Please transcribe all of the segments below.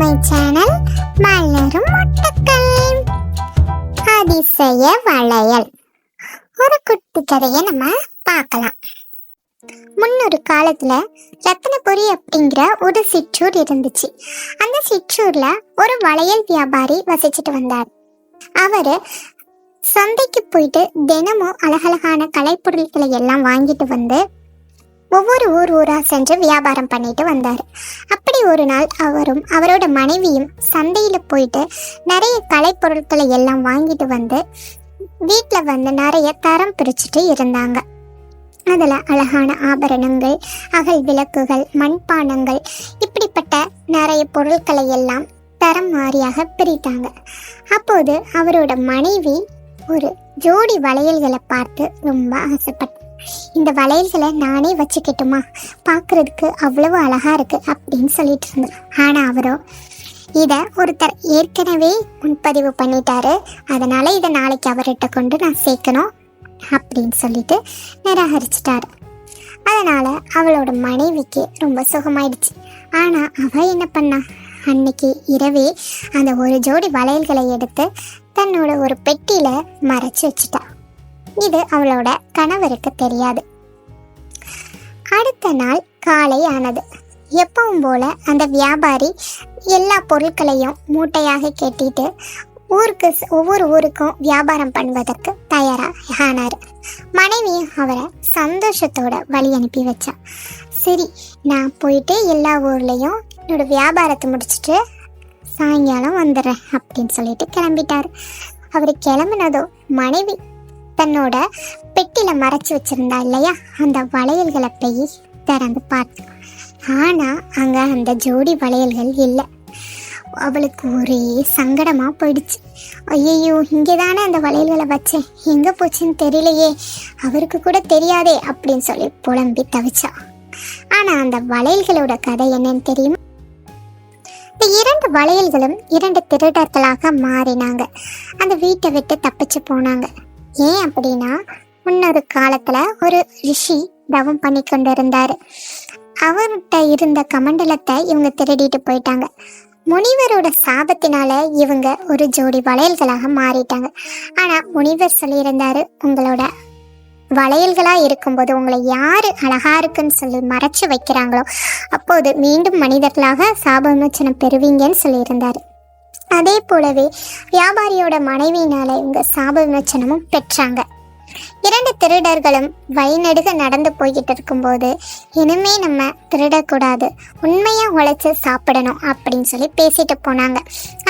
My channel மலரும் மொட்டுக்கள். அதிசய வளையல். ஒரு குட்டி கதையை நம்ம பார்க்கலாம். முன்னொரு காலத்துல ரத்னபுரி அப்படிங்கிற ஒரு சிற்றூர் இருந்துச்சு. அந்த சிற்றூர்ல ஒரு வளையல் வியாபாரி வசிச்சுட்டு வந்தார். அவரு சந்தைக்கு போயிட்டு தினமும் அழகழகான கலைப்பொருட்களை எல்லாம் வாங்கிட்டு வந்து ஒவ்வொரு ஊரா சென்று வியாபாரம் பண்ணிட்டு வந்தார். அப்படி ஒரு நாள் அவரும் அவரோட மனைவியும் சந்தையில் போயிட்டு நிறைய கலைப்பொருட்களை எல்லாம் வாங்கிட்டு வந்து வீட்டில் வந்து நிறைய தரம் பிரிச்சுட்டு இருந்தாங்க. அதில் அழகான ஆபரணங்கள், அகல் விளக்குகள், மண்பானங்கள், இப்படிப்பட்ட நிறைய பொருட்களை எல்லாம் தரம் வாரியாக பிரித்தாங்க. அப்போது அவரோட மனைவி ஒரு ஜோடி வளையல்களை பார்த்து ரொம்ப ஆசைப்பட்டார். இந்த வளையல்களை நானே வச்சுக்கிட்டுமா, பார்க்கறதுக்கு அவ்வளவு அழகா இருக்கு அப்படின்னு சொல்லிட்டு இருந்தார். ஆனால் அவரோ இதை ஒருத்தர் ஏற்கனவே முன்பதிவு பண்ணிட்டாரு, அதனால இதை நாளைக்கு அவர்கிட்ட கொண்டு நான் சேர்க்கணும் அப்படின்னு சொல்லிட்டு நிராகரிச்சிட்டாரு. அதனால அவளோட மனைவிக்கு ரொம்ப சுகமாயிடுச்சு. ஆனால் அவ என்ன பண்ணா, அன்னைக்கு இரவே அந்த ஒரு ஜோடி வளையல்களை எடுத்து தன்னோட ஒரு பெட்டியில மறைச்சு வச்சுட்டா. இது அவளோட கணவருக்கு தெரியாது. அடுத்த நாள் காலை ஆனது. எப்பவும் போல அந்த வியாபாரி எல்லா பொருட்களையும் மூட்டையாக கட்டிட்டு ஒவ்வொரு ஊருக்கும் வியாபாரம் பண்ணுவதற்கு தயாராக ஆனார். மனைவியும் அவரை சந்தோஷத்தோட வழி அனுப்பி வச்சா. சரி, நான் போயிட்டு எல்லா ஊர்லேயும் என்னோட வியாபாரத்தை முடிச்சுட்டு சாயங்காலம் வந்துடுறேன் அப்படின்னு சொல்லிட்டு கிளம்பிட்டார். அவர் கிளம்புனதோ மனைவி தன்னோட பெட்டியில மறைச்சு வச்சிருந்தா இல்லையா அந்த வளையல்களை போய் திறந்து பார்த்தா. ஆனா அங்க அந்த ஜோடி வளையல்கள் இல்லை. அவளுக்கு ஒரே சங்கடமா போயிடுச்சு. ஐயோ, இங்கேதானே அந்த வளையல்களை வச்சேன், எங்க போச்சுன்னு தெரியலையே, அவருக்கு கூட தெரியாதே அப்படின்னு சொல்லி புலம்பி தவிச்சா. ஆனா அந்த வளையல்களோட கதை என்னன்னு தெரியுமா? இந்த 2 வளையல்களும் 2 திருடர்களாக மாறினாங்க. அந்த வீட்டை விட்டு தப்பிச்சு போனாங்க. ஏன் அப்படின்னா, முன்னொரு காலத்துல ஒரு ரிஷி தவம் பண்ணி கொண்டு இருந்தாரு. அவர்கிட்ட இருந்த கமண்டலத்தை இவங்க திருடிட்டு போயிட்டாங்க. முனிவரோட சாபத்தினால இவங்க ஒரு ஜோடி வளையல்களாக மாறிட்டாங்க. ஆனா முனிவர் சொல்லியிருந்தாரு, உங்களோட வளையல்களா இருக்கும்போது உங்களை யாரு அழகா இருக்குன்னு சொல்லி மறைச்சு வைக்கிறாங்களோ அப்போது மீண்டும் மனிதர்களாக சாப விமோச்சனம் பெறுவீங்கன்னு சொல்லியிருந்தாரு. அதே போலவே வியாபாரியோட மனைவியினால இவங்க சாப விமோச்சனமும் பெற்றாங்க. 2 திருடர்களும் வழிநெடுக நடந்து போய்கிட்டு இருக்கும்போது, இனிமே நம்ம திருடக்கூடாது, உண்மையா உழைச்சு சாப்பிடணும் அப்படின்னு சொல்லி பேசிட்டு போனாங்க.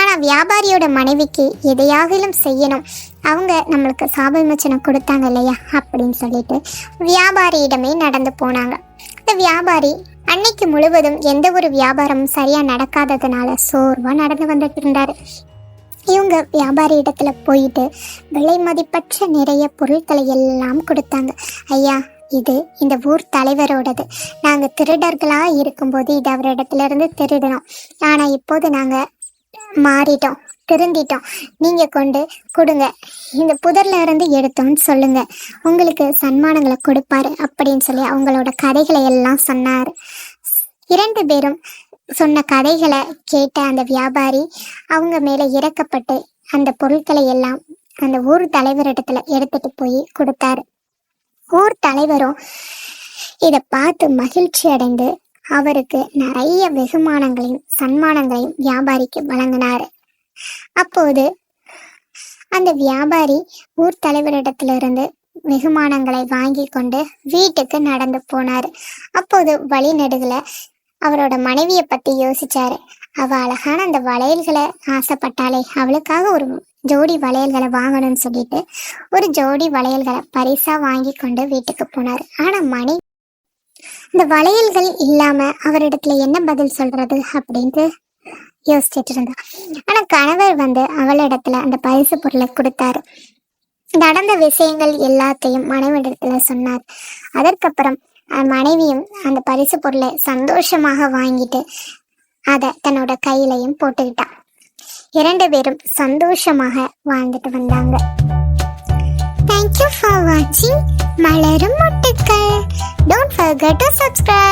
ஆனா வியாபாரியோட மனைவிக்கு எதையாகிலும் செய்யணும், அவங்க நம்மளுக்கு சாப விமோச்சனம் கொடுத்தாங்க இல்லையா அப்படின்னு சொல்லிட்டு வியாபாரியிடமே நடந்து போனாங்க. இந்த வியாபாரி அன்னைக்கு முழுவதும் எந்த ஒரு வியாபாரமும் சரியா நடக்காததுனால சோர்வா நடந்து வந்துட்டு இருந்தாரு. இவங்க வியாபாரி இடத்துல போயிட்டு விலை மதிப்பற்ற நிறைய பொருட்களை எல்லாம் கொடுத்தாங்க. ஐயா, இது இந்த ஊர் தலைவரோடது, நாங்கள் திருடர்களா இருக்கும்போது இது அவரிடத்துல இருந்து திருடணும், ஆனா இப்போது நாங்க மாறிட்டோம், திருந்திட்டோம், நீங்க கொண்டு கொடுங்க, இந்த புதர்ல இருந்து எடுத்தோம்னு சொல்லுங்க, உங்களுக்கு சன்மானங்களை கொடுப்பாரு அப்படின்னு சொல்லி அவங்களோட கதைகளை எல்லாம் சொன்னார். 2 பேரும் சொன்ன கதைகளை கேட்ட அந்த வியாபாரி அவங்க மேல இறக்கப்பட்டு அந்த பொருட்களை எல்லாம் அந்த ஊர் தலைவரிடத்துல எடுத்துட்டு போய் கொடுத்தாரு. ஊர் தலைவரும் இதை பார்த்து மகிழ்ச்சி அடைந்து அவருக்கு நிறைய வெகுமானங்களையும் சன்மானங்களையும் வியாபாரிக்கு வழங்கினாரு. அப்போது அந்த வியாபாரி ஊர் தலைவரிடத்துல இருந்து வெகுமானங்களை வாங்கி கொண்டு வீட்டுக்கு நடந்து போனாரு. அப்போது வழிநெடுகுல அவரோட மனைவியை பத்தி யோசிச்சாரு. அவ அழகான அந்த வளையல்களை ஆசைப்பட்டாலே, அவளுக்காக ஒரு ஜோடி வளையல்களை வாங்கணும்னு சொல்லிட்டு ஒரு ஜோடி வளையல்களை பரிசா வாங்கி கொண்டு வீட்டுக்கு போனாரு. ஆனா மனைவி இந்த வளையல்கள் இல்லாம அவரிடத்துல என்ன பதில் சொல்றது அப்படின்ட்டு யோசிச்சுட்டு இருந்தா. ஆனா கணவர் வந்து அவளிடத்துல அந்த பரிசு பொருளை கொடுத்தாரு. நடந்த விஷயங்கள் எல்லாத்தையும் மனைவிடத்துல சொன்னார். அதற்கப்புறம் மனைவியும் அந்த பரிசு பொருளை சந்தோஷமாக வாங்கிட்டு அதை தன்னோட கையிலையும் போட்டுக்கிட்டா. 2 பேரும் சந்தோஷமாக வாழ்ந்துட்டு வந்தாங்க. தேங்க்யூ ஃபார் வாட்சிங் மலரும் மொட்டுக்கள். Don't forget to subscribe.